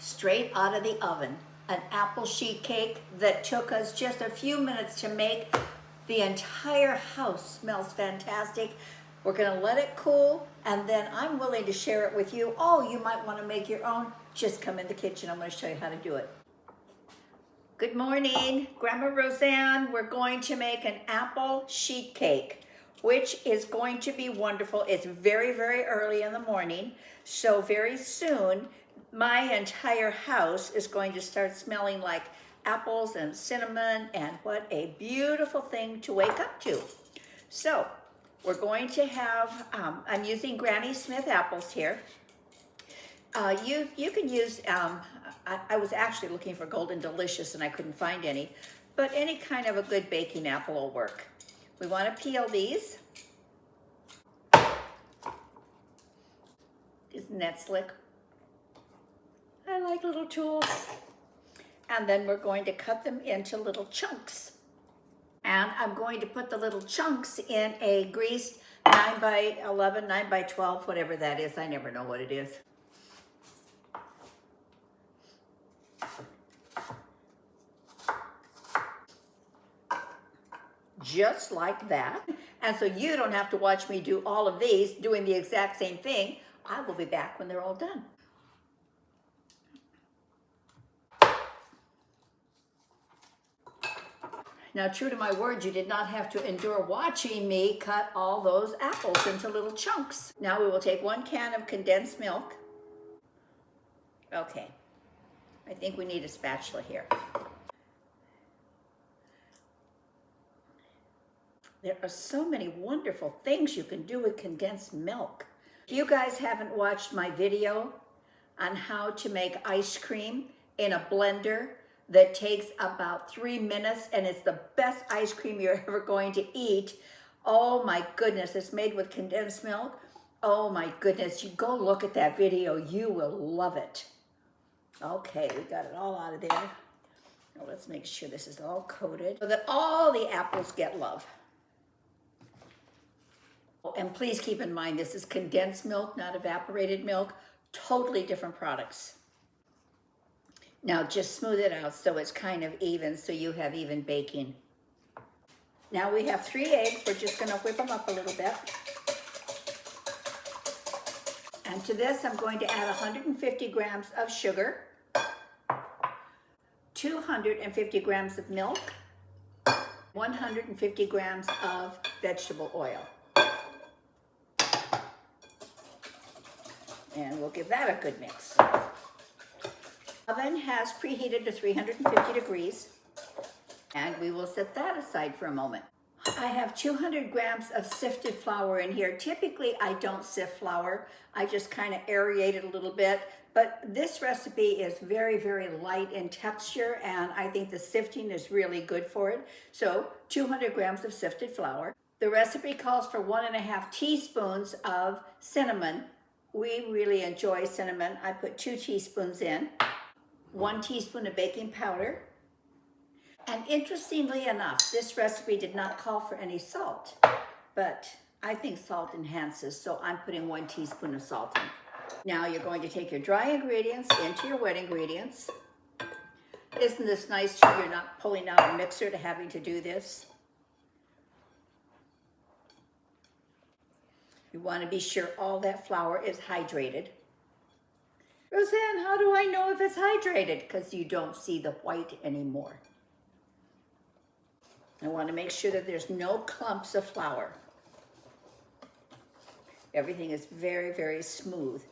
straight out of the oven. An apple sheet cake that took us just a few minutes to make. The entire house smells fantastic. We're gonna let it cool, and then I'm willing to share it with you. Oh, you might wanna make your own. Just come in the kitchen, I'm gonna show you how to do it. Good morning, Grandma Roseanne. We're going to make an apple sheet cake, which is going to be wonderful. It's very, very early in the morning, so very soon, my entire house is going to start smelling like apples and cinnamon, and what a beautiful thing to wake up to. So we're going to have, I'm using Granny Smith apples here. You can use, I was actually looking for Golden Delicious and I couldn't find any, but any kind of a good baking apple will work. We want to peel these. Isn't that slick? I like little tools. And then we're going to cut them into little chunks. And I'm going to put the little chunks in a greased 9 by 11, 9 by 12, whatever that is. I never know what it is. Just like that. And so you don't have to watch me do all of these, doing the exact same thing. I will be back when they're all done. Now, true to my word, you did not have to endure watching me cut all those apples into little chunks. Now we will take 1 can of condensed milk. Okay, I think we need a spatula here. There are so many wonderful things you can do with condensed milk. If you guys haven't watched my video on how to make ice cream in a blender that takes about 3 minutes and it's the best ice cream you're ever going to eat, oh my goodness, it's made with condensed milk. Oh my goodness, you go look at that video, you will love it. Okay, we got it all out of there. Now let's make sure this is all coated so that all the apples get love. And please keep in mind, this is condensed milk, not evaporated milk. Totally different products. Now just smooth it out so it's kind of even, so you have even baking. Now we have 3 eggs. We're just gonna whip them up a little bit. And to this, I'm going to add 150 grams of sugar, 250 grams of milk, 150 grams of vegetable oil. And we'll give that a good mix. Oven has preheated to 350 degrees, and we will set that aside for a moment. I have 200 grams of sifted flour in here. Typically, I don't sift flour. I just kind of aerate it a little bit, but this recipe is very, very light in texture, and I think the sifting is really good for it. So 200 grams of sifted flour. The recipe calls for 1.5 teaspoons of cinnamon. We really enjoy cinnamon. I put 2 teaspoons in. 1 teaspoon of baking powder. And interestingly enough, this recipe did not call for any salt, but I think salt enhances, so I'm putting 1 teaspoon of salt in. Now you're going to take your dry ingredients into your wet ingredients. Isn't this nice too? You're not pulling out a mixer to having to do this. You want to be sure all that flour is hydrated. Roseanne, how do I know if it's hydrated? Because you don't see the white anymore. I want to make sure that there's no clumps of flour. Everything is very, very smooth.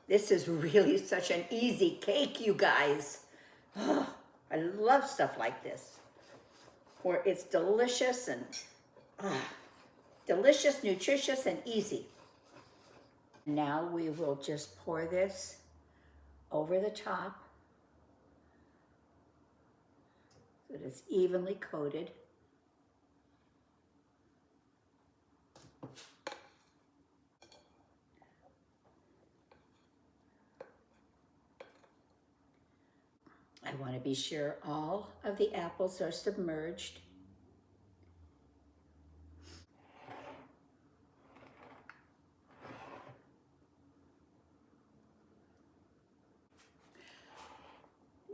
This is really such an easy cake, you guys. Oh, I love stuff like this, where it's delicious and delicious, nutritious, and easy. Now we will just pour this over the top so that it's evenly coated. I want to be sure all of the apples are submerged.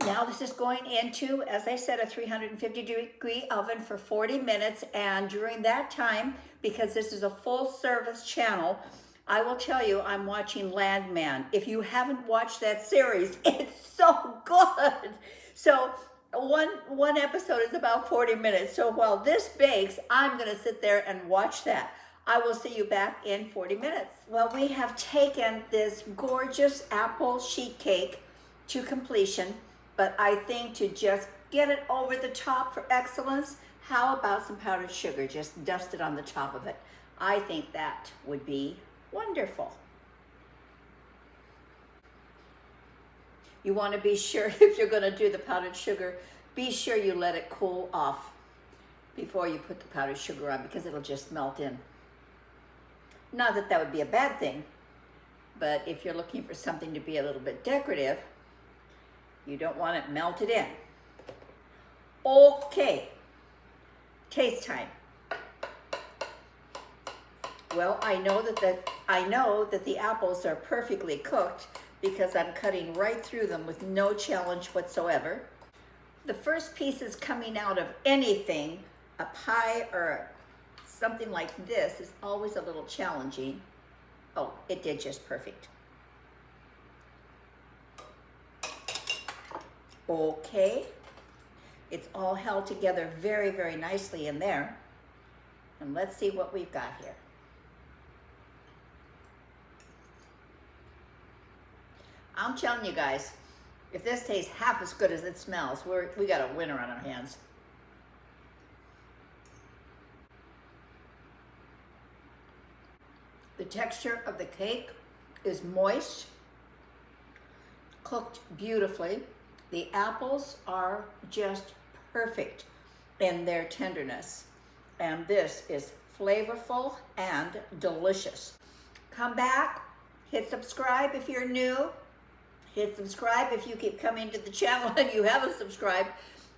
Now this is going into, as I said, a 350-degree oven for 40 minutes. And during that time, because this is a full service channel, I will tell you, I'm watching Landman. If you haven't watched that series, it's so good. So one episode is about 40 minutes. So while this bakes, I'm gonna sit there and watch that. I will see you back in 40 minutes. Well, we have taken this gorgeous apple sheet cake to completion, but I think to just get it over the top for excellence, how about some powdered sugar? Just dust it on the top of it. I think that would be wonderful. You want to be sure, if you're going to do the powdered sugar, be sure you let it cool off before you put the powdered sugar on, because it'll just melt in. Not that that would be a bad thing, but if you're looking for something to be a little bit decorative, you don't want it melted in. Okay, taste time. Well, I know that the apples are perfectly cooked because I'm cutting right through them with no challenge whatsoever. The first pieces coming out of anything, a pie or something like this, is always a little challenging. Oh, it did just perfect. Okay, it's all held together very, very nicely in there. And let's see what we've got here. I'm telling you guys, if this tastes half as good as it smells, we got a winner on our hands. The texture of the cake is moist, cooked beautifully. The apples are just perfect in their tenderness. And this is flavorful and delicious. Come back, hit subscribe if you're new. Hit subscribe if you keep coming to the channel and you haven't subscribed.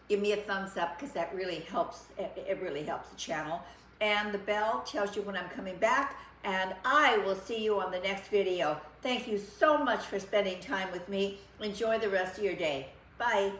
Give me a thumbs up, because that really helps. It really helps the channel. And the bell tells you when I'm coming back. And I will see you on the next video. Thank you so much for spending time with me. Enjoy the rest of your day. Bye.